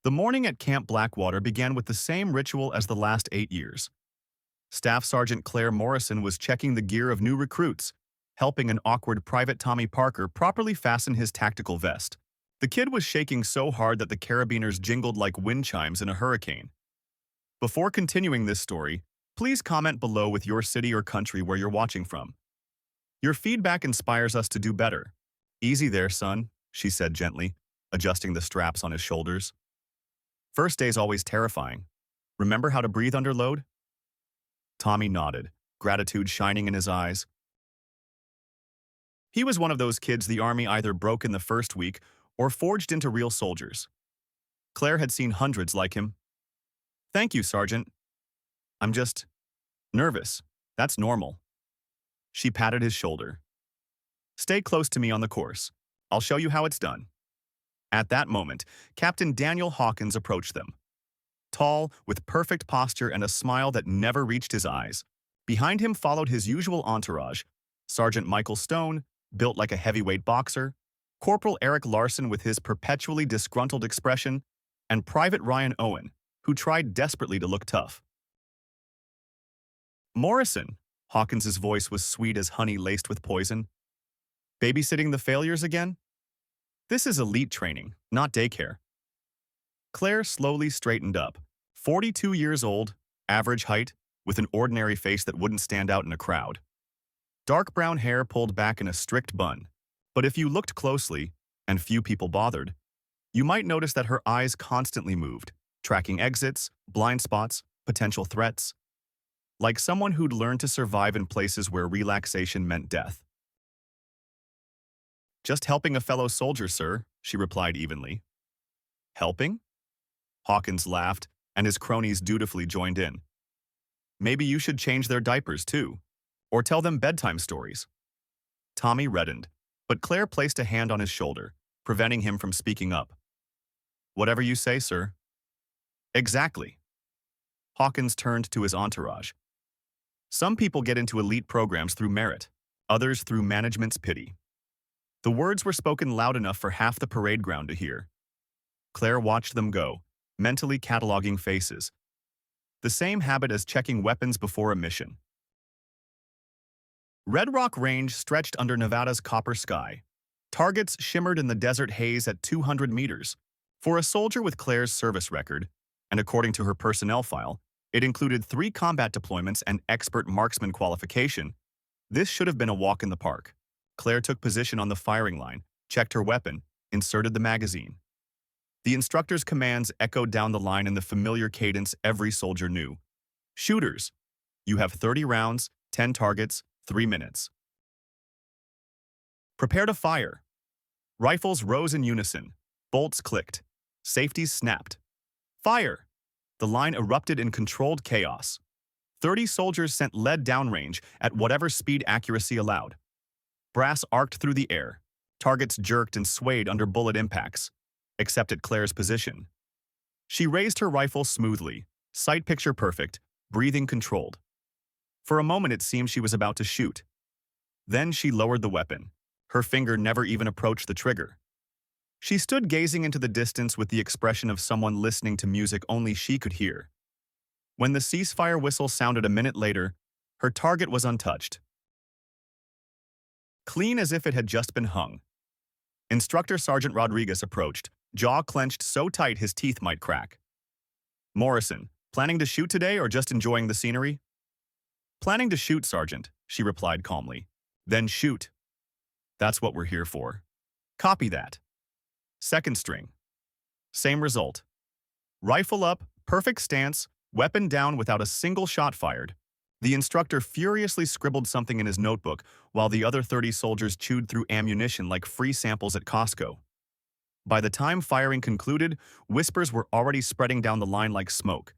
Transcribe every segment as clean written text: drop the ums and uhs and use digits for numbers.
The morning at Camp Blackwater began with the same ritual as the last 8 years. Staff Sergeant Claire Morrison was checking the gear of new recruits, helping an awkward Private Tommy Parker properly fasten his tactical vest. The kid was shaking so hard that the carabiners jingled like wind chimes in a hurricane. Before continuing this story, please comment below with your city or country where you're watching from. Your feedback inspires us to do better. Easy there, son, she said gently, adjusting the straps on his shoulders. First day's always terrifying. Remember how to breathe under load? Tommy nodded, gratitude shining in his eyes. He was one of those kids the Army either broke in the first week or forged into real soldiers. Claire had seen hundreds like him. Thank you, Sergeant. I'm just nervous. That's normal. She patted his shoulder. Stay close to me on the course. I'll show you how it's done. At that moment, Captain Daniel Hawkins approached them. Tall, with perfect posture and a smile that never reached his eyes. Behind him followed his usual entourage, Sergeant Michael Stone, built like a heavyweight boxer, Corporal Eric Larson with his perpetually disgruntled expression, and Private Ryan Owen, who tried desperately to look tough. Morrison, Hawkins's voice was sweet as honey laced with poison. Babysitting the failures again? This is elite training, not daycare. Claire slowly straightened up, 42 years old, average height, with an ordinary face that wouldn't stand out in a crowd. Dark brown hair pulled back in a strict bun, but if you looked closely, and few people bothered, you might notice that her eyes constantly moved, tracking exits, blind spots, potential threats, like someone who'd learned to survive in places where relaxation meant death. Just helping a fellow soldier, sir, she replied evenly. Helping? Hawkins laughed, and his cronies dutifully joined in. Maybe you should change their diapers, too, or tell them bedtime stories. Tommy reddened, but Claire placed a hand on his shoulder, preventing him from speaking up. Whatever you say, sir. Exactly. Hawkins turned to his entourage. Some people get into elite programs through merit, others through management's pity. The words were spoken loud enough for half the parade ground to hear. Claire watched them go, mentally cataloging faces. The same habit as checking weapons before a mission. Red Rock Range stretched under Nevada's copper sky. Targets shimmered in the desert haze at 200 meters. For a soldier with Claire's service record, and according to her personnel file, it included 3 combat deployments and expert marksman qualification. This should have been a walk in the park. Claire took position on the firing line, checked her weapon, inserted the magazine. The instructor's commands echoed down the line in the familiar cadence every soldier knew. Shooters, you have 30 rounds, 10 targets, 3 minutes. Prepare to fire. Rifles rose in unison. Bolts clicked. Safeties snapped. Fire! The line erupted in controlled chaos. 30 soldiers sent lead downrange at whatever speed accuracy allowed. Brass arced through the air. Targets jerked and swayed under bullet impacts, except at Claire's position. She raised her rifle smoothly, sight picture perfect, breathing controlled. For a moment it seemed she was about to shoot. Then she lowered the weapon. Her finger never even approached the trigger. She stood gazing into the distance with the expression of someone listening to music only she could hear. When the ceasefire whistle sounded a minute later, her target was untouched. Clean as if it had just been hung. Instructor Sergeant Rodriguez approached, jaw clenched so tight his teeth might crack. Morrison, planning to shoot today or just enjoying the scenery? Planning to shoot, Sergeant, she replied calmly. Then shoot. That's what we're here for. Copy that. Second string. Same result. Rifle up, perfect stance, weapon down without a single shot fired. The instructor furiously scribbled something in his notebook while the other 30 soldiers chewed through ammunition like free samples at Costco. By the time firing concluded, whispers were already spreading down the line like smoke.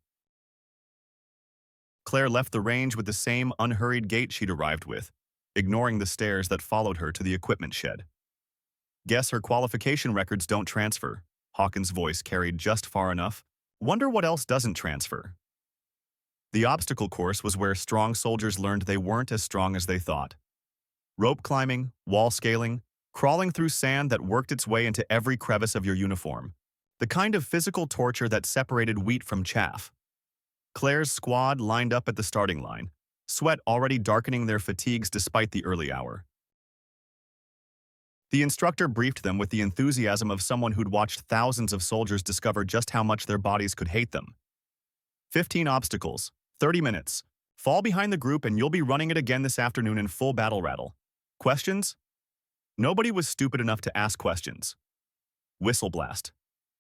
Claire left the range with the same unhurried gait she'd arrived with, ignoring the stares that followed her to the equipment shed. Guess her qualification records don't transfer. Hawkins' voice carried just far enough. Wonder what else doesn't transfer. The obstacle course was where strong soldiers learned they weren't as strong as they thought. Rope climbing, wall scaling, crawling through sand that worked its way into every crevice of your uniform. The kind of physical torture that separated wheat from chaff. Claire's squad lined up at the starting line, sweat already darkening their fatigues despite the early hour. The instructor briefed them with the enthusiasm of someone who'd watched thousands of soldiers discover just how much their bodies could hate them. 15 obstacles, 30 minutes. Fall behind the group and you'll be running it again this afternoon in full battle rattle. Questions? Nobody was stupid enough to ask questions. Whistle blast.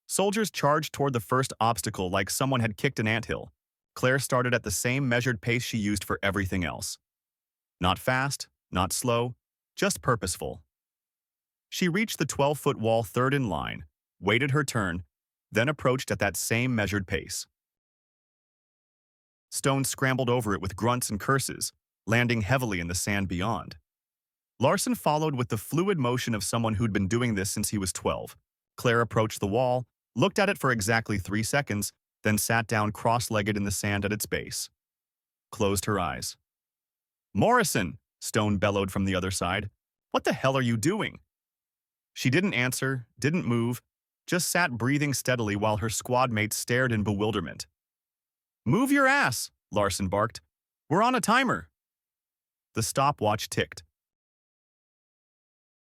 Soldiers charged toward the first obstacle like someone had kicked an anthill. Claire started at the same measured pace she used for everything else. Not fast, not slow, just purposeful. She reached the 12-foot wall third in line, waited her turn, then approached at that same measured pace. Stone scrambled over it with grunts and curses, landing heavily in the sand beyond. Larson followed with the fluid motion of someone who'd been doing this since he was 12. Claire approached the wall, looked at it for exactly 3 seconds, then sat down cross-legged in the sand at its base. Closed her eyes. "Morrison!" Stone bellowed from the other side. "What the hell are you doing?" She didn't answer, didn't move, just sat breathing steadily while her squad mates stared in bewilderment. "Move your ass!" Larson barked. "We're on a timer!" The stopwatch ticked.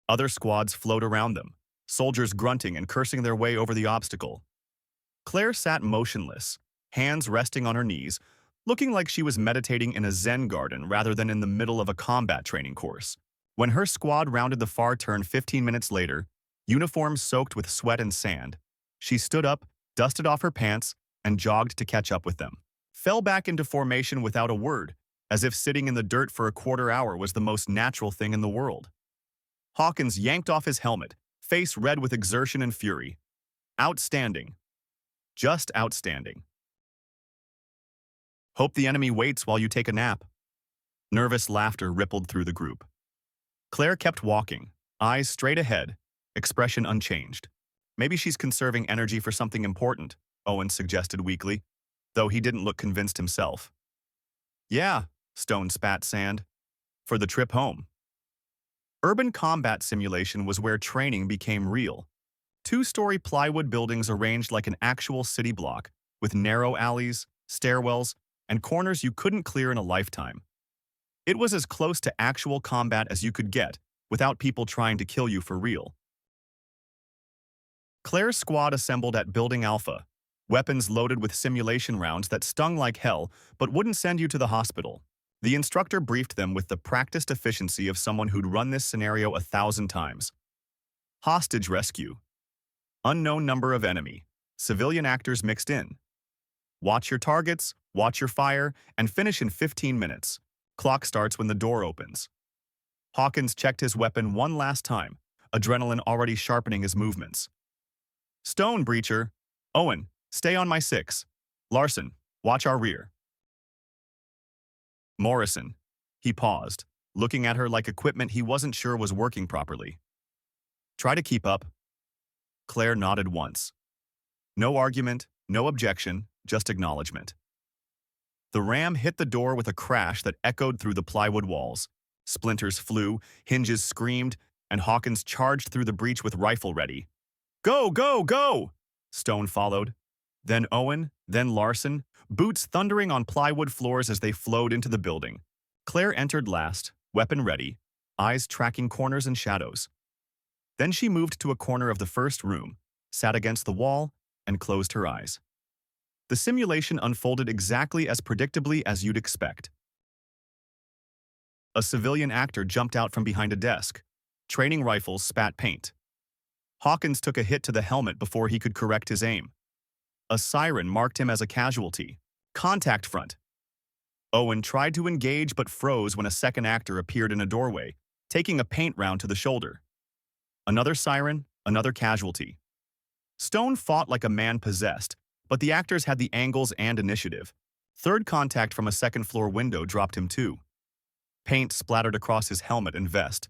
Other squads flowed around them, soldiers grunting and cursing their way over the obstacle. Claire sat motionless, hands resting on her knees, looking like she was meditating in a Zen garden rather than in the middle of a combat training course. When her squad rounded the far turn 15 minutes later, uniforms soaked with sweat and sand, she stood up, dusted off her pants, and jogged to catch up with them. Fell back into formation without a word, as if sitting in the dirt for a quarter hour was the most natural thing in the world. Hawkins yanked off his helmet, face red with exertion and fury. Outstanding. Just outstanding. Hope the enemy waits while you take a nap. Nervous laughter rippled through the group. Claire kept walking, eyes straight ahead, expression unchanged. Maybe she's conserving energy for something important, Owen suggested weakly, though he didn't look convinced himself. "Yeah," Stone spat sand. "For the trip home." Urban combat simulation was where training became real. 2-story plywood buildings arranged like an actual city block, with narrow alleys, stairwells, and corners you couldn't clear in a lifetime. It was as close to actual combat as you could get, without people trying to kill you for real. Claire's squad assembled at Building Alpha, weapons loaded with simulation rounds that stung like hell but wouldn't send you to the hospital. The instructor briefed them with the practiced efficiency of someone who'd run this scenario 1,000 times. Hostage rescue. Unknown number of enemy. Civilian actors mixed in. Watch your targets, watch your fire, and finish in 15 minutes. Clock starts when the door opens. Hawkins checked his weapon one last time, adrenaline already sharpening his movements. "Stone, breacher. Owen, stay on my 6. Larson, watch our rear." Morrison. He paused, looking at her like equipment he wasn't sure was working properly. "Try to keep up." Claire nodded once. No argument, no objection, just acknowledgement. The ram hit the door with a crash that echoed through the plywood walls. Splinters flew, hinges screamed, and Hawkins charged through the breach with rifle ready. "Go, go, go!" Stone followed. Then Owen, then Larson, boots thundering on plywood floors as they flowed into the building. Claire entered last, weapon ready, eyes tracking corners and shadows. Then she moved to a corner of the first room, sat against the wall, and closed her eyes. The simulation unfolded exactly as predictably as you'd expect. A civilian actor jumped out from behind a desk. Training rifles spat paint. Hawkins took a hit to the helmet before he could correct his aim. A siren marked him as a casualty. Contact front. Owen tried to engage but froze when a second actor appeared in a doorway, taking a paint round to the shoulder. Another siren, another casualty. Stone fought like a man possessed, but the actors had the angles and initiative. Third contact from a second-floor window dropped him too. Paint splattered across his helmet and vest.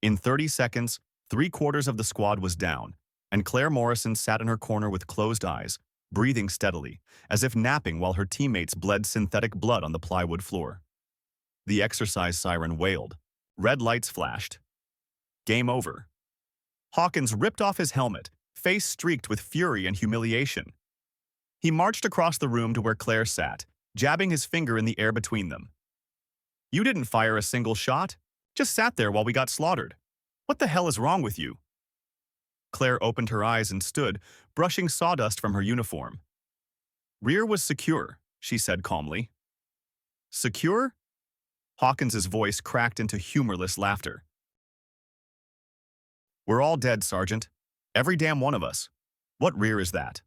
In 30 seconds, 3/4 of the squad was down, and Claire Morrison sat in her corner with closed eyes, breathing steadily, as if napping while her teammates bled synthetic blood on the plywood floor. The exercise siren wailed. Red lights flashed. Game over. Hawkins ripped off his helmet, face streaked with fury and humiliation. He marched across the room to where Claire sat, jabbing his finger in the air between them. "You didn't fire a single shot. Just sat there while we got slaughtered. What the hell is wrong with you?" Claire opened her eyes and stood, brushing sawdust from her uniform. "Rear was secure," she said calmly. "Secure?" Hawkins's voice cracked into humorless laughter. "We're all dead, Sergeant. Every damn one of us. What rear is that?"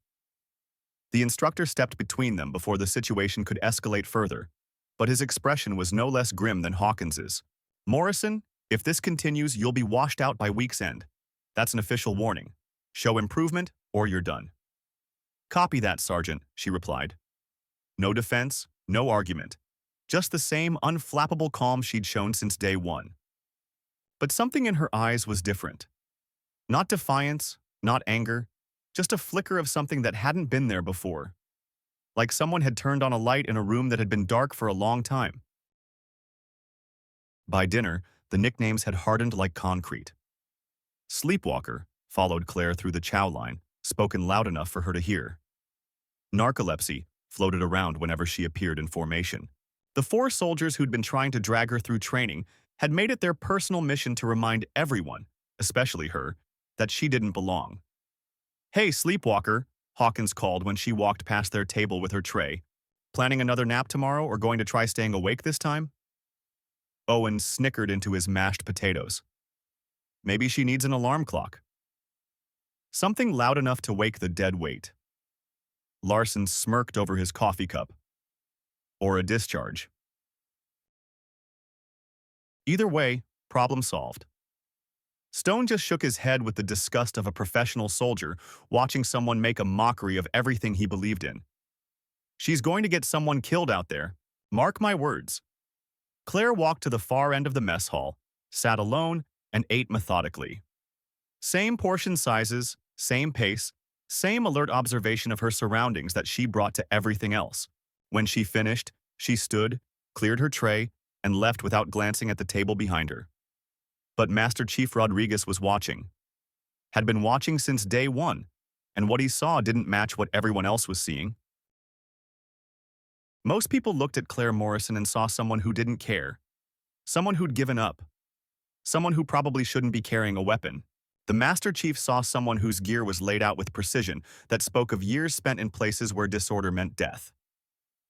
The instructor stepped between them before the situation could escalate further, but his expression was no less grim than Hawkins's. "Morrison, if this continues, you'll be washed out by week's end. That's an official warning. Show improvement, or you're done." "Copy that, Sergeant," she replied. No defense, no argument. Just the same unflappable calm she'd shown since day one. But something in her eyes was different. Not defiance, not anger, just a flicker of something that hadn't been there before. Like someone had turned on a light in a room that had been dark for a long time. By dinner, the nicknames had hardened like concrete. Sleepwalker followed Claire through the chow line, spoken loud enough for her to hear. Narcolepsy floated around whenever she appeared in formation. The 4 soldiers who'd been trying to drag her through training had made it their personal mission to remind everyone, especially her, that she didn't belong. "Hey, Sleepwalker," Hawkins called when she walked past their table with her tray. "Planning another nap tomorrow or going to try staying awake this time?" Owen snickered into his mashed potatoes. "Maybe she needs an alarm clock." Something loud enough to wake the dead weight. Larson smirked over his coffee cup. Or a discharge. Either way, problem solved. Stone just shook his head with the disgust of a professional soldier watching someone make a mockery of everything he believed in. She's going to get someone killed out there. Mark my words. Claire walked to the far end of the mess hall, sat alone, and ate methodically. Same portion sizes, same pace, same alert observation of her surroundings that she brought to everything else. When she finished, she stood, cleared her tray, and left without glancing at the table behind her. But Master Chief Rodriguez was watching. Had been watching since day one, and what he saw didn't match what everyone else was seeing. Most people looked at Claire Morrison and saw someone who didn't care. Someone who'd given up. Someone who probably shouldn't be carrying a weapon. The Master Chief saw someone whose gear was laid out with precision that spoke of years spent in places where disorder meant death.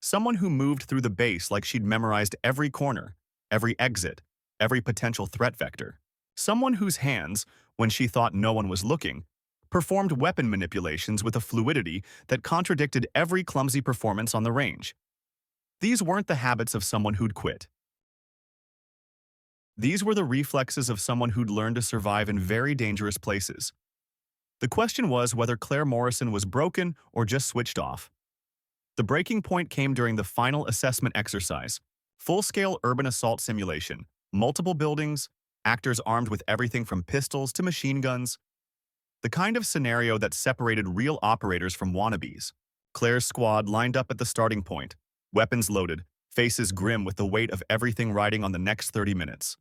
Someone who moved through the base like she'd memorized every corner, every exit, every potential threat vector. Someone whose hands, when she thought no one was looking, performed weapon manipulations with a fluidity that contradicted every clumsy performance on the range. These weren't the habits of someone who'd quit. These were the reflexes of someone who'd learned to survive in very dangerous places. The question was whether Claire Morrison was broken or just switched off. The breaking point came during the final assessment exercise, full-scale urban assault simulation, multiple buildings, actors armed with everything from pistols to machine guns. The kind of scenario that separated real operators from wannabes. Claire's squad lined up at the starting point, weapons loaded, faces grim with the weight of everything riding on the next 30 minutes.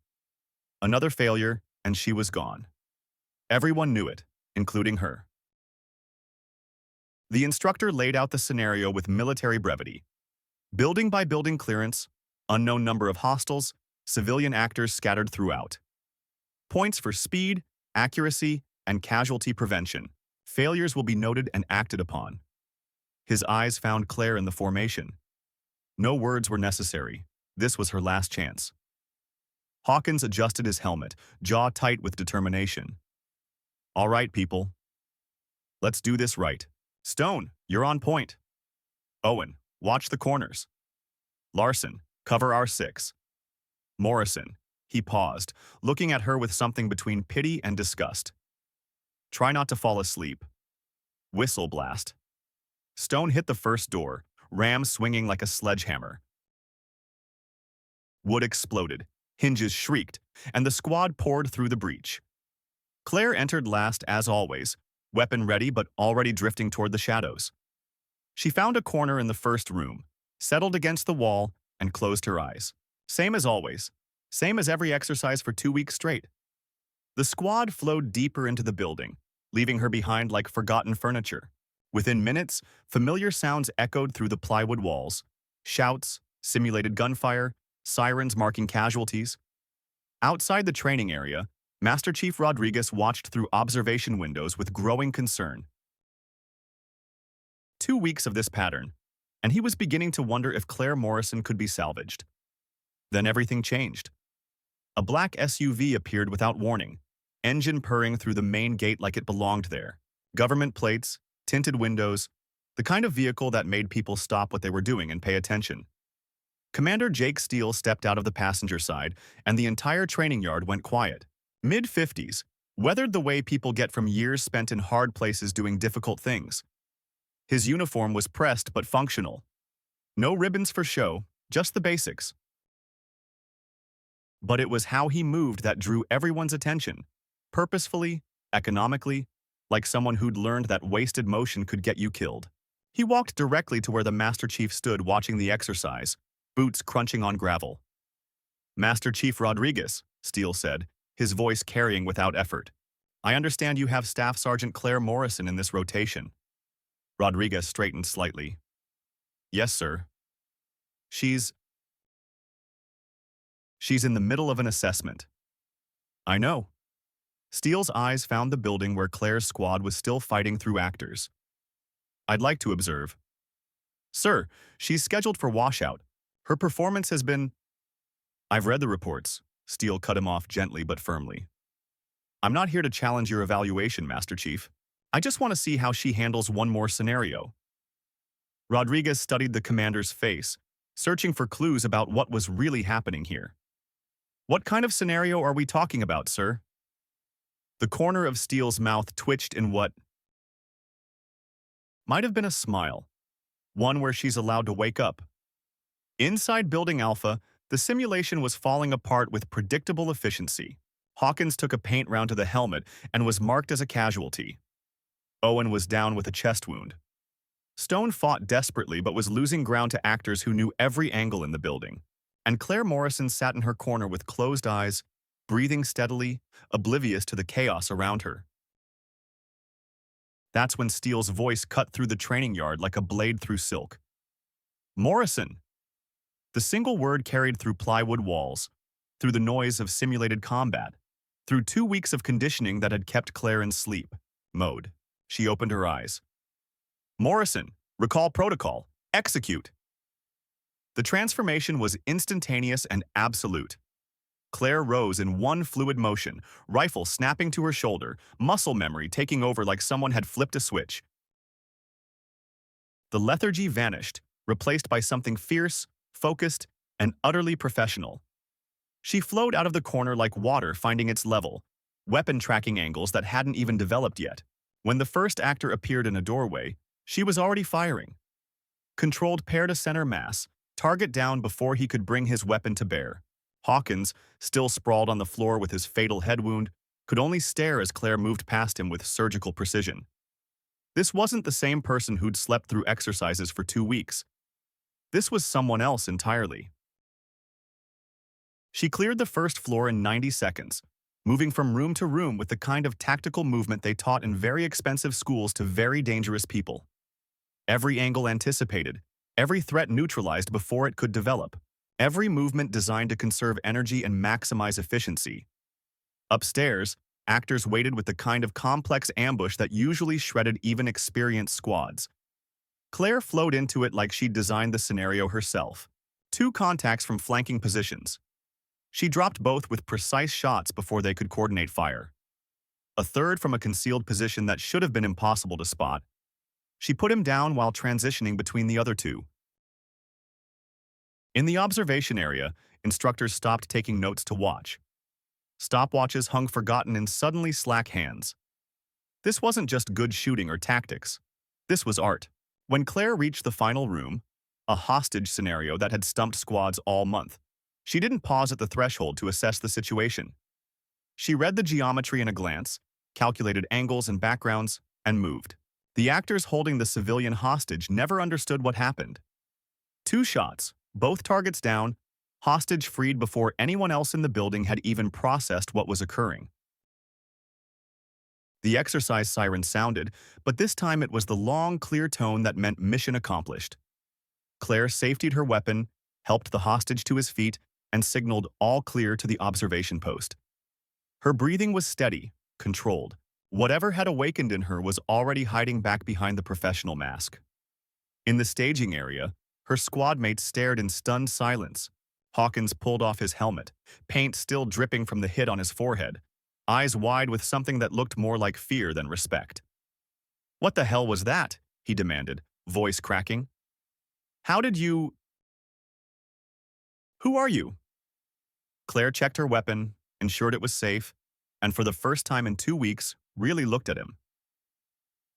Another failure, and she was gone. Everyone knew it, including her. The instructor laid out the scenario with military brevity. Building by building clearance, unknown number of hostiles, civilian actors scattered throughout. Points for speed, accuracy, and casualty prevention. Failures will be noted and acted upon. His eyes found Claire in the formation. No words were necessary. This was her last chance. Hawkins adjusted his helmet, jaw tight with determination. "All right, people. Let's do this right. Stone, you're on point. Owen, watch the corners. Larson, cover R6. Morrison," he paused, looking at her with something between pity and disgust. "Try not to fall asleep." Whistle blast. Stone hit the first door, ram swinging like a sledgehammer. Wood exploded, hinges shrieked, and the squad poured through the breach. Claire entered last as always, weapon ready but already drifting toward the shadows. She found a corner in the first room, settled against the wall, and closed her eyes. Same as always. Same as every exercise for 2 weeks straight. The squad flowed deeper into the building, leaving her behind like forgotten furniture. Within minutes, familiar sounds echoed through the plywood walls. Shouts, simulated gunfire, sirens marking casualties. Outside the training area, Master Chief Rodriguez watched through observation windows with growing concern. 2 weeks of this pattern, and he was beginning to wonder if Claire Morrison could be salvaged. Then everything changed. A black SUV appeared without warning, engine purring through the main gate like it belonged there. Government plates, tinted windows, the kind of vehicle that made people stop what they were doing and pay attention. Commander Jake Steele stepped out of the passenger side, and the entire training yard went quiet. Mid-50s, weathered the way people get from years spent in hard places doing difficult things. His uniform was pressed but functional. No ribbons for show, just the basics. But it was how he moved that drew everyone's attention. Purposefully, economically, like someone who'd learned that wasted motion could get you killed. He walked directly to where the Master Chief stood watching the exercise, boots crunching on gravel. "Master Chief Rodriguez," Steele said, his voice carrying without effort. "I understand you have Staff Sergeant Claire Morrison in this rotation." Rodriguez straightened slightly. "Yes, sir. She's in the middle of an assessment." "I know." Steele's eyes found the building where Claire's squad was still fighting through actors. "I'd like to observe." "Sir, she's scheduled for washout. Her performance has been—" "I've read the reports." Steele cut him off gently but firmly. "I'm not here to challenge your evaluation, Master Chief. I just want to see how she handles one more scenario." Rodriguez studied the commander's face, searching for clues about what was really happening here. "What kind of scenario are we talking about, sir?" The corner of Steele's mouth twitched in what might have been a smile, one where she's allowed to wake up. Inside Building Alpha, the simulation was falling apart with predictable efficiency. Hawkins took a paint round to the helmet and was marked as a casualty. Owen was down with a chest wound. Stone fought desperately but was losing ground to actors who knew every angle in the building. And Claire Morrison sat in her corner with closed eyes, breathing steadily, oblivious to the chaos around her. That's when Steele's voice cut through the training yard like a blade through silk. "Morrison!" The single word carried through plywood walls, through the noise of simulated combat, through 2 weeks of conditioning that had kept Claire in sleep mode. She opened her eyes. "Morrison, recall protocol. Execute." The transformation was instantaneous and absolute. Claire rose in one fluid motion, rifle snapping to her shoulder, muscle memory taking over like someone had flipped a switch. The lethargy vanished, replaced by something fierce, focused, and utterly professional. She flowed out of the corner like water finding its level, weapon tracking angles that hadn't even developed yet. When the first actor appeared in a doorway, she was already firing. Controlled pair-to-center mass, target down before he could bring his weapon to bear. Hawkins, still sprawled on the floor with his fatal head wound, could only stare as Claire moved past him with surgical precision. This wasn't the same person who'd slept through exercises for 2 weeks. This was someone else entirely. She cleared the first floor in 90 seconds, moving from room to room with the kind of tactical movement they taught in very expensive schools to very dangerous people. Every angle anticipated, every threat neutralized before it could develop. Every movement designed to conserve energy and maximize efficiency. Upstairs, actors waited with the kind of complex ambush that usually shredded even experienced squads. Claire flowed into it like she'd designed the scenario herself. 2 contacts from flanking positions. She dropped both with precise shots before they could coordinate fire. A third from a concealed position that should have been impossible to spot. She put him down while transitioning between the other 2. In the observation area, instructors stopped taking notes to watch. Stopwatches hung forgotten in suddenly slack hands. This wasn't just good shooting or tactics. This was art. When Claire reached the final room, a hostage scenario that had stumped squads all month, she didn't pause at the threshold to assess the situation. She read the geometry in a glance, calculated angles and backgrounds, and moved. The actors holding the civilian hostage never understood what happened. 2 shots, both targets down, hostage freed before anyone else in the building had even processed what was occurring. The exercise siren sounded, but this time it was the long, clear tone that meant mission accomplished. Claire safetied her weapon, helped the hostage to his feet, and signaled all clear to the observation post. Her breathing was steady, controlled. Whatever had awakened in her was already hiding back behind the professional mask. In the staging area, her squad mates stared in stunned silence. Hawkins pulled off his helmet, paint still dripping from the hit on his forehead, eyes wide with something that looked more like fear than respect. "What the hell was that?" he demanded, voice cracking. "How did you... Who are you?" Claire checked her weapon, ensured it was safe, and for the first time in 2 weeks, really looked at him.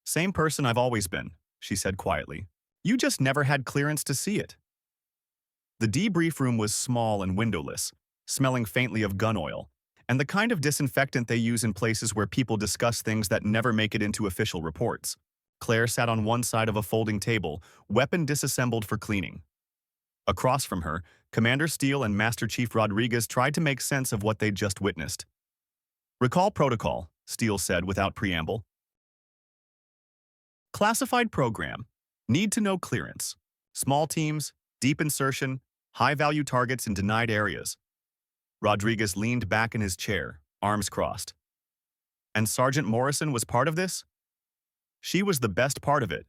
"Same person I've always been," she said quietly. "You just never had clearance to see it." The debrief room was small and windowless, smelling faintly of gun oil, and the kind of disinfectant they use in places where people discuss things that never make it into official reports. Claire sat on one side of a folding table, weapon disassembled for cleaning. Across from her, Commander Steele and Master Chief Rodriguez tried to make sense of what they'd just witnessed. "Recall protocol," Steele said without preamble. "Classified program. Need to know clearance. Small teams, deep insertion, high-value targets in denied areas." Rodriguez leaned back in his chair, arms crossed. "And Sergeant Morrison was part of this?" "She was the best part of it."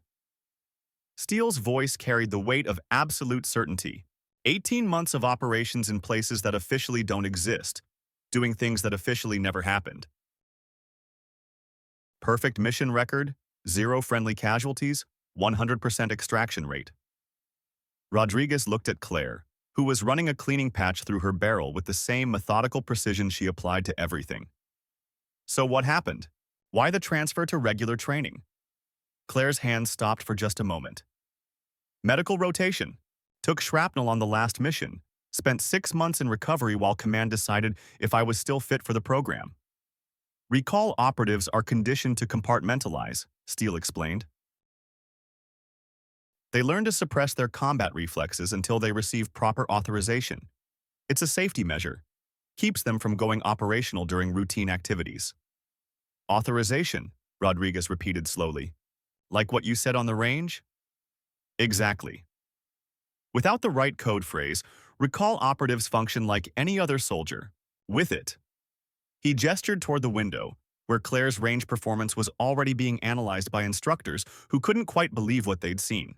Steele's voice carried the weight of absolute certainty. 18 months of operations in places that officially don't exist, doing things that officially never happened. Perfect mission record, 0 friendly casualties, 100% extraction rate. Rodriguez looked at Claire, who was running a cleaning patch through her barrel with the same methodical precision she applied to everything. "So what happened? Why the transfer to regular training?" Claire's hand stopped for just a moment. "Medical rotation. Took shrapnel on the last mission. Spent 6 months in recovery while command decided if I was still fit for the program." "Recall operatives are conditioned to compartmentalize," Steele explained. "They learn to suppress their combat reflexes until they receive proper authorization. It's a safety measure. Keeps them from going operational during routine activities." "Authorization," Rodriguez repeated slowly. "Like what you said on the range?" "Exactly. Without the right code phrase, recall operatives function like any other soldier. With it." He gestured toward the window, where Claire's range performance was already being analyzed by instructors who couldn't quite believe what they'd seen.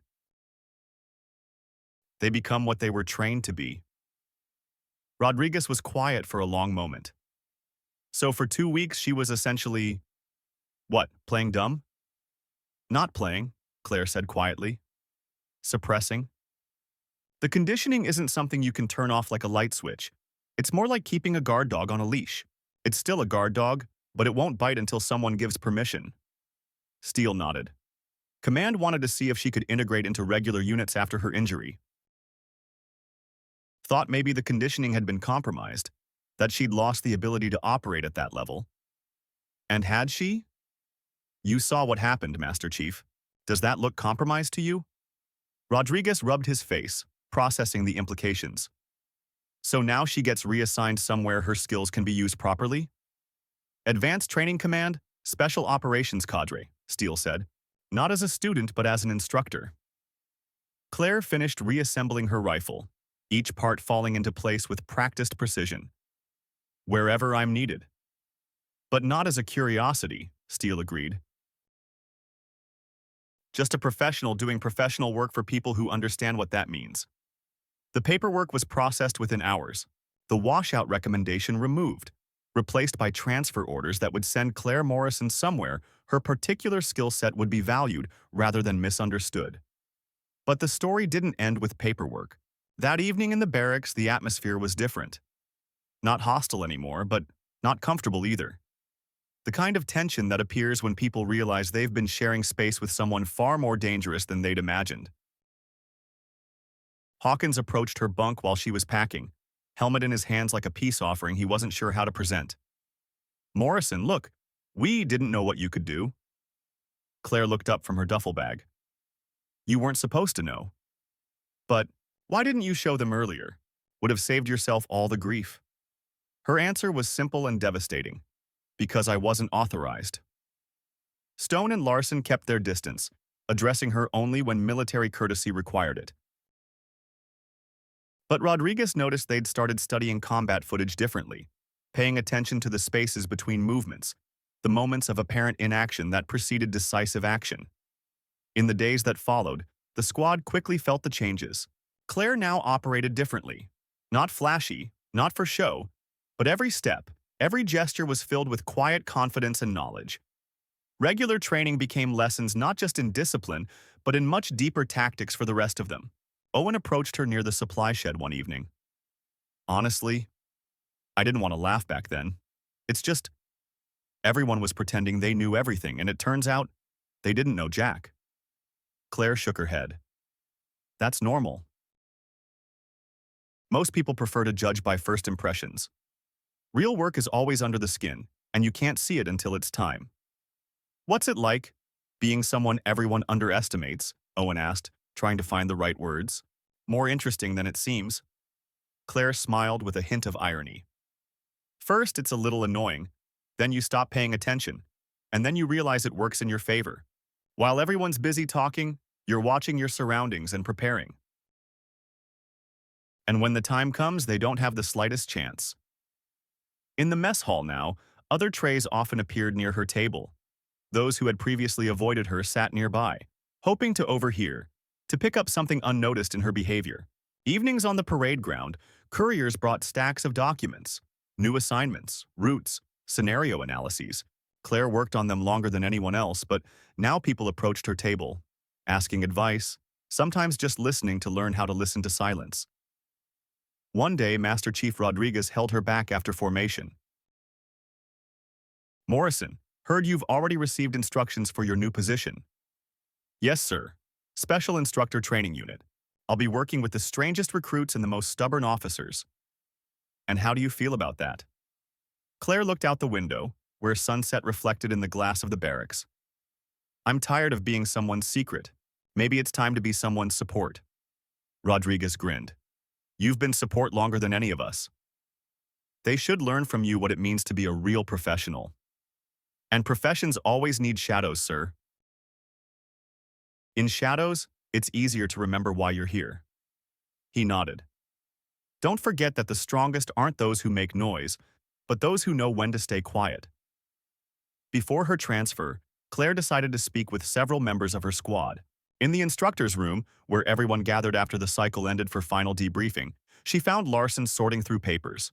"They become what they were trained to be." Rodriguez was quiet for a long moment. "So for 2 weeks she was essentially... what, playing dumb?" "Not playing," Claire said quietly. "Suppressing." "The conditioning isn't something you can turn off like a light switch. It's more like keeping a guard dog on a leash. It's still a guard dog, but it won't bite until someone gives permission." Steele nodded. Command wanted to see if she could integrate into regular units after her injury. Thought maybe the conditioning had been compromised, that she'd lost the ability to operate at that level. And had she? "You saw what happened, Master Chief. Does that look compromised to you?" Rodriguez rubbed his face, processing the implications. "So now she gets reassigned somewhere her skills can be used properly?" "Advanced Training Command, Special Operations Cadre," Steele said. "Not as a student, but as an instructor." Claire finished reassembling her rifle, each part falling into place with practiced precision. "Wherever I'm needed." "But not as a curiosity," Steele agreed. "Just a professional doing professional work for people who understand what that means." The paperwork was processed within hours, the washout recommendation removed, replaced by transfer orders that would send Claire Morrison somewhere her particular skill set would be valued rather than misunderstood. But the story didn't end with paperwork. That evening in the barracks, the atmosphere was different. Not hostile anymore, but not comfortable either. The kind of tension that appears when people realize they've been sharing space with someone far more dangerous than they'd imagined. Hawkins approached her bunk while she was packing, helmet in his hands like a peace offering he wasn't sure how to present. "Morrison, look, we didn't know what you could do." Claire looked up from her duffel bag. "You weren't supposed to know." "But why didn't you show them earlier? Would have saved yourself all the grief." Her answer was simple and devastating. "Because I wasn't authorized." Stone and Larson kept their distance, addressing her only when military courtesy required it. But Rodriguez noticed they'd started studying combat footage differently, paying attention to the spaces between movements, the moments of apparent inaction that preceded decisive action. In the days that followed, the squad quickly felt the changes. Claire now operated differently. Not flashy, not for show, but every step, every gesture was filled with quiet confidence and knowledge. Regular training became lessons not just in discipline, but in much deeper tactics for the rest of them. Owen approached her near the supply shed one evening. Honestly, I didn't want to laugh back then. It's just, everyone was pretending they knew everything, and it turns out they didn't know jack. Claire shook her head. That's normal. Most people prefer to judge by first impressions. Real work is always under the skin, and you can't see it until it's time. What's it like, being someone everyone underestimates? Owen asked, trying to find the right words. More interesting than it seems. Claire smiled with a hint of irony. First, it's a little annoying. Then you stop paying attention, and then you realize it works in your favor. While everyone's busy talking, you're watching your surroundings and preparing. And when the time comes, they don't have the slightest chance. In the mess hall now, other trays often appeared near her table. Those who had previously avoided her sat nearby, hoping to overhear, to pick up something unnoticed in her behavior. Evenings on the parade ground, couriers brought stacks of documents, new assignments, routes, scenario analyses. Claire worked on them longer than anyone else, but now people approached her table, asking advice, sometimes just listening to learn how to listen to silence. One day, Master Chief Rodriguez held her back after formation. Morrison, heard you've already received instructions for your new position. Yes, sir. Special Instructor Training Unit. I'll be working with the strangest recruits and the most stubborn officers. And how do you feel about that? Claire looked out the window, where sunset reflected in the glass of the barracks. I'm tired of being someone's secret. Maybe it's time to be someone's support. Rodriguez grinned. You've been support longer than any of us. They should learn from you what it means to be a real professional. And professions always need shadows, sir. In shadows, it's easier to remember why you're here. He nodded. Don't forget that the strongest aren't those who make noise, but those who know when to stay quiet. Before her transfer, Claire decided to speak with several members of her squad. In the instructor's room, where everyone gathered after the cycle ended for final debriefing, she found Larson sorting through papers.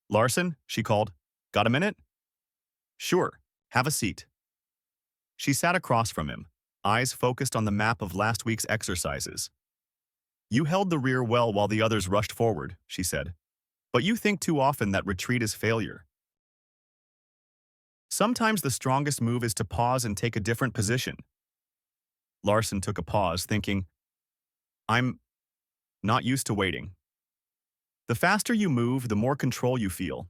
Larson, she called, got a minute? Sure, have a seat. She sat across from him, eyes focused on the map of last week's exercises. You held the rear well while the others rushed forward, she said. But you think too often that retreat is failure. Sometimes the strongest move is to pause and take a different position. Larson took a pause, thinking, I'm not used to waiting. The faster you move, the more control you feel.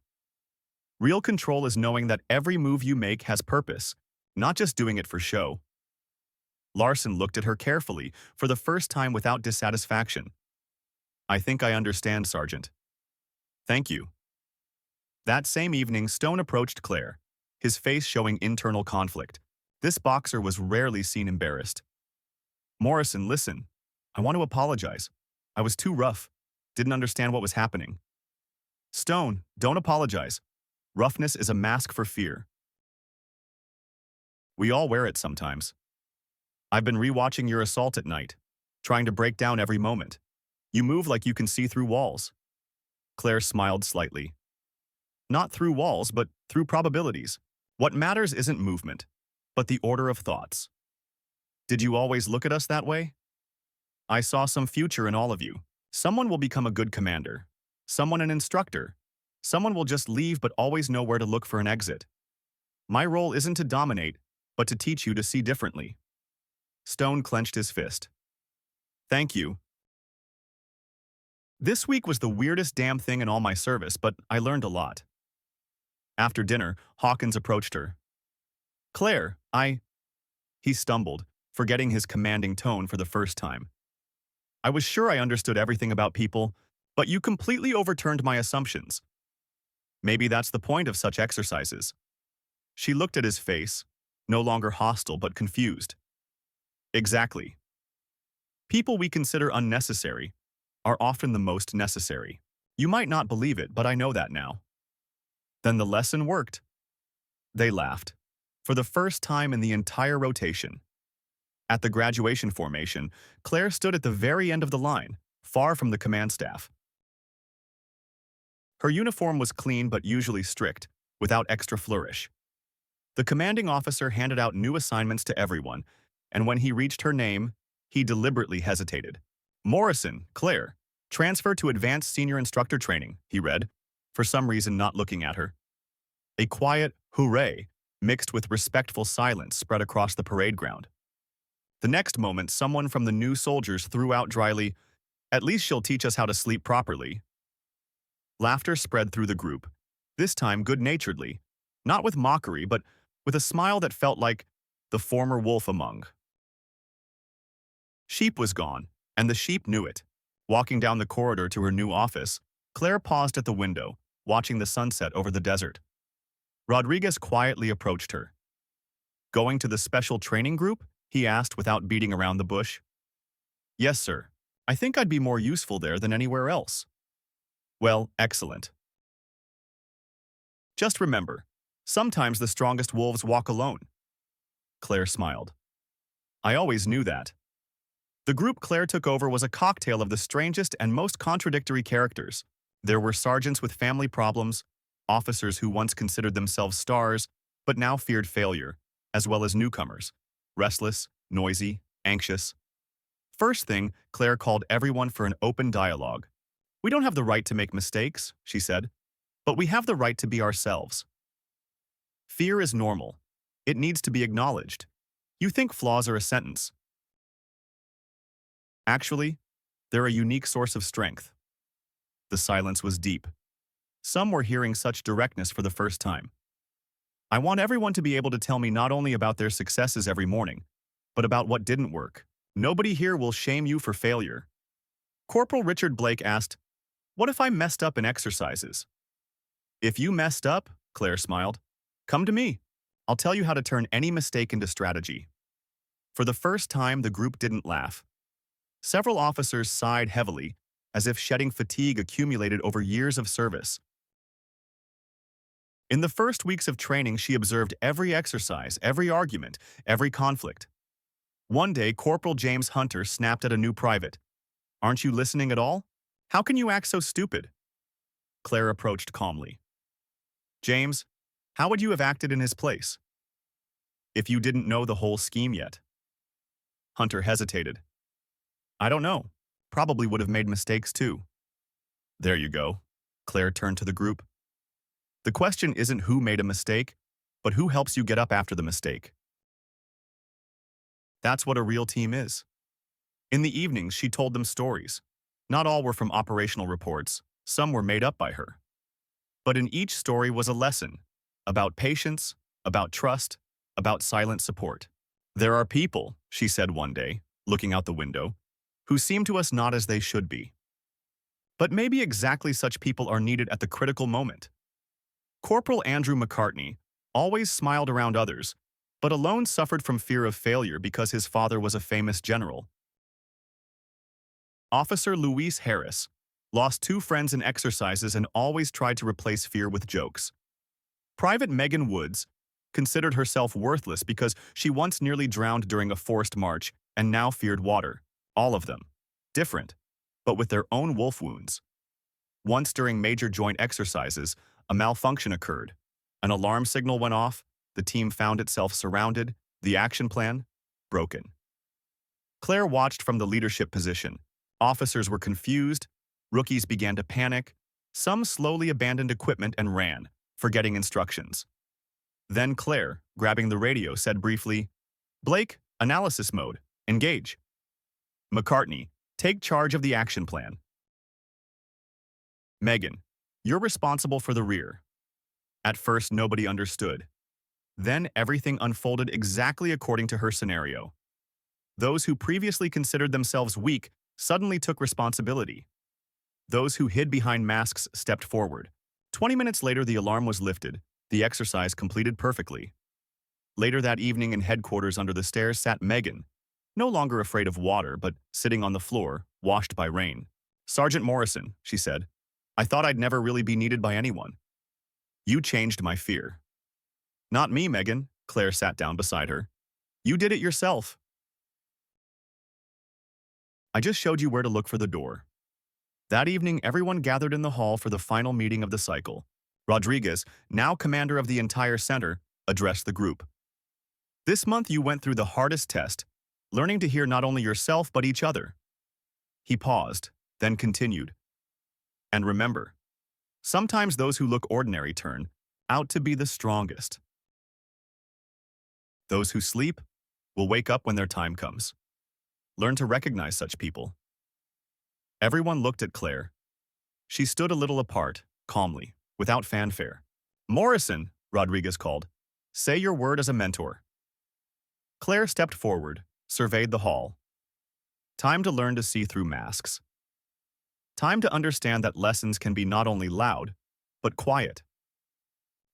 Real control is knowing that every move you make has purpose, not just doing it for show. Larson looked at her carefully, for the first time without dissatisfaction. I think I understand, Sergeant. Thank you. That same evening, Stone approached Claire, his face showing internal conflict. This boxer was rarely seen embarrassed. Morrison, listen. I want to apologize. I was too rough. Didn't understand what was happening. Stone, don't apologize. Roughness is a mask for fear. We all wear it sometimes. I've been rewatching your assault at night, trying to break down every moment. You move like you can see through walls. Claire smiled slightly. Not through walls, but through probabilities. What matters isn't movement, but the order of thoughts. Did you always look at us that way? I saw some future in all of you. Someone will become a good commander. Someone an instructor. Someone will just leave but always know where to look for an exit. My role isn't to dominate, but to teach you to see differently. Stone clenched his fist. Thank you. This week was the weirdest damn thing in all my service, but I learned a lot. After dinner, Hawkins approached her. Claire, He stumbled, forgetting his commanding tone for the first time. I was sure I understood everything about people, but you completely overturned my assumptions. Maybe that's the point of such exercises. She looked at his face, no longer hostile but confused. Exactly. People we consider unnecessary are often the most necessary. You might not believe it, but I know that now. Then the lesson worked. They laughed. For the first time in the entire rotation. At the graduation formation, Claire stood at the very end of the line, far from the command staff. Her uniform was clean but usually strict, without extra flourish. The commanding officer handed out new assignments to everyone, and when he reached her name, he deliberately hesitated. Morrison, Claire, transfer to advanced senior instructor training, he read, for some reason not looking at her. A quiet hooray, mixed with respectful silence, spread across the parade ground. The next moment, someone from the new soldiers threw out dryly, "At least she'll teach us how to sleep properly." Laughter spread through the group, this time good-naturedly, not with mockery, but with a smile that felt like the former wolf among sheep was gone, and the sheep knew it. Walking down the corridor to her new office, Claire paused at the window, watching the sunset over the desert. Rodriguez quietly approached her. "Going to the special training group?" he asked without beating around the bush. "Yes, sir. I think I'd be more useful there than anywhere else." "Well, excellent. Just remember, sometimes the strongest wolves walk alone." Claire smiled. "I always knew that." The group Claire took over was a cocktail of the strangest and most contradictory characters. There were sergeants with family problems, officers who once considered themselves stars but now feared failure, as well as newcomers, restless, noisy, anxious. First thing, Claire called everyone for an open dialogue. "We don't have the right to make mistakes," she said, "but we have the right to be ourselves. Fear is normal. It needs to be acknowledged. You think flaws are a sentence. Actually, they're a unique source of strength." The silence was deep. Some were hearing such directness for the first time. "I want everyone to be able to tell me not only about their successes every morning, but about what didn't work. Nobody here will shame you for failure." Corporal Richard Blake asked, "What if I messed up in exercises?" "If you messed up," Claire smiled, "come to me. I'll tell you how to turn any mistake into strategy." For the first time, the group didn't laugh. Several officers sighed heavily, as if shedding fatigue accumulated over years of service. In the first weeks of training, she observed every exercise, every argument, every conflict. One day, Corporal James Hunter snapped at a new private. "Aren't you listening at all? How can you act so stupid?" Claire approached calmly. "James, how would you have acted in his place if you didn't know the whole scheme yet?" Hunter hesitated. "I don't know. Probably would have made mistakes too." "There you go." Claire turned to the group. "The question isn't who made a mistake, but who helps you get up after the mistake. That's what a real team is." In the evenings, she told them stories. Not all were from operational reports. Some were made up by her. But in each story was a lesson about patience, about trust, about silent support. "There are people," she said one day, looking out the window, "who seem to us not as they should be. But maybe exactly such people are needed at the critical moment." Corporal Andrew McCartney always smiled around others, but alone suffered from fear of failure because his father was a famous general. Officer Luis Harris lost 2 friends in exercises and always tried to replace fear with jokes. Private Megan Woods considered herself worthless because she once nearly drowned during a forced march and now feared water. All of them, different, but with their own wolf wounds. Once during major joint exercises, a malfunction occurred. An alarm signal went off, the team found itself surrounded, the action plan broken. Claire watched from the leadership position. Officers were confused, rookies began to panic, some slowly abandoned equipment and ran, forgetting instructions. Then Claire, grabbing the radio, said briefly, "Blake, analysis mode, engage. McCartney, take charge of the action plan. Megan, you're responsible for the rear." At first, nobody understood. Then everything unfolded exactly according to her scenario. Those who previously considered themselves weak suddenly took responsibility. Those who hid behind masks stepped forward. 20 minutes later, the alarm was lifted, the exercise completed perfectly. Later that evening in headquarters under the stairs sat Megan, no longer afraid of water, but sitting on the floor, washed by rain. "Sergeant Morrison," she said, "I thought I'd never really be needed by anyone. You changed my fear." "Not me, Megan," Claire sat down beside her. "You did it yourself. I just showed you where to look for the door." That evening, everyone gathered in the hall for the final meeting of the cycle. Rodriguez, now commander of the entire center, addressed the group. "This month you went through the hardest test, learning to hear not only yourself but each other." He paused, then continued. "And remember, sometimes those who look ordinary turn out to be the strongest. Those who sleep will wake up when their time comes. Learn to recognize such people." Everyone looked at Claire. She stood a little apart, calmly, without fanfare. "Morrison," Rodriguez called, "say your word as a mentor." Claire stepped forward, surveyed the hall. Time to learn to see through masks. Time to understand that lessons can be not only loud, but quiet.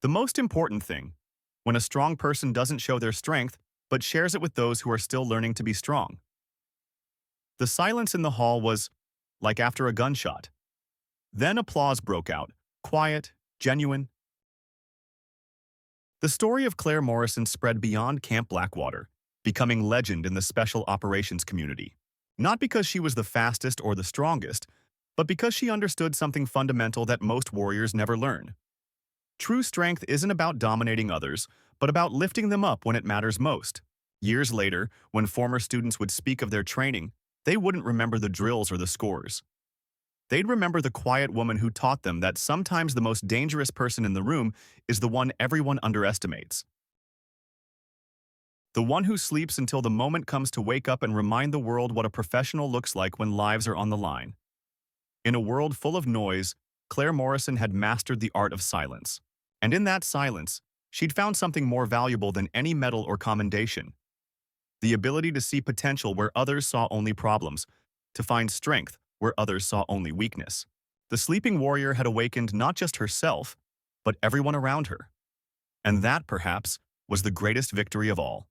The most important thing, when a strong person doesn't show their strength, but shares it with those who are still learning to be strong. The silence in the hall was like after a gunshot. Then applause broke out, quiet, genuine. The story of Claire Morrison spread beyond Camp Blackwater, becoming legend in the special operations community. Not because she was the fastest or the strongest, but because she understood something fundamental that most warriors never learn. True strength isn't about dominating others, but about lifting them up when it matters most. Years later, when former students would speak of their training, they wouldn't remember the drills or the scores. They'd remember the quiet woman who taught them that sometimes the most dangerous person in the room is the one everyone underestimates. The one who sleeps until the moment comes to wake up and remind the world what a professional looks like when lives are on the line. In a world full of noise, Claire Morrison had mastered the art of silence. And in that silence, she'd found something more valuable than any medal or commendation. The ability to see potential where others saw only problems, to find strength where others saw only weakness. The sleeping warrior had awakened not just herself, but everyone around her. And that, perhaps, was the greatest victory of all.